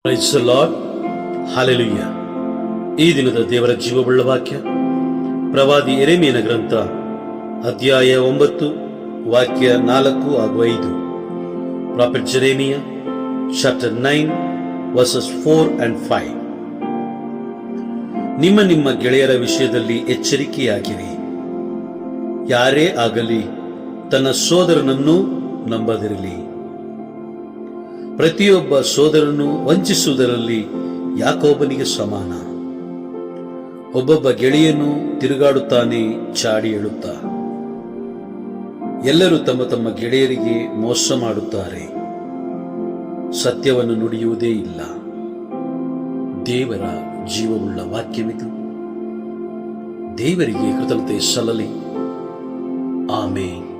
Price the lord. Hallelujah. ಈ ದಿನದ ದೇವರ ಜೀವವುಳ್ಳ ವಾಕ್ಯ ಪ್ರವಾದಿ ಯೆರೆಮೀಯನ ಗ್ರಂಥ ಅಧ್ಯಾಯ 9 ವಾಕ್ಯ 4 ಹಾಗೂ 5. Prophet Jeremiah chapter 9 versus 4 and 5. ನಿಮ್ಮ ಗೆಳೆಯರ ವಿಷಯದಲ್ಲಿ ಎಚ್ಚರಿಕೆಯಾಗಿರಿ. ಯಾರೇ ಆಗಲಿ ತನ್ನ ಸೋದರನನ್ನು ನಂಬದಿರಲಿ. ಪ್ರತಿಯೊಬ್ಬ ಸೋದರನು ವಂಚಿಸುವುದರಲ್ಲಿ ಯಾಕೋಬನಿಗೆ ಸಮಾನ. ಒಬ್ಬೊಬ್ಬ ಗೆಳೆಯನು ತಿರುಗಾಡುತ್ತಾನೆ ಚಾಡಿ ಹೇಳುತ್ತಾ. ಎಲ್ಲರೂ ತಮ್ಮ ತಮ್ಮ ಗೆಳೆಯರಿಗೆ ಮೋಸ ಮಾಡುತ್ತಾರೆ, ಸತ್ಯವನ್ನು ನುಡಿಯುವುದೇ ಇಲ್ಲ. ದೇವರ ಜೀವವುಳ್ಳ ವಾಕ್ಯವಿದು. ದೇವರಿಗೆ ಕೃತಜ್ಞತೆ ಸಲ್ಲಲಿ. ಆಮೇನ್.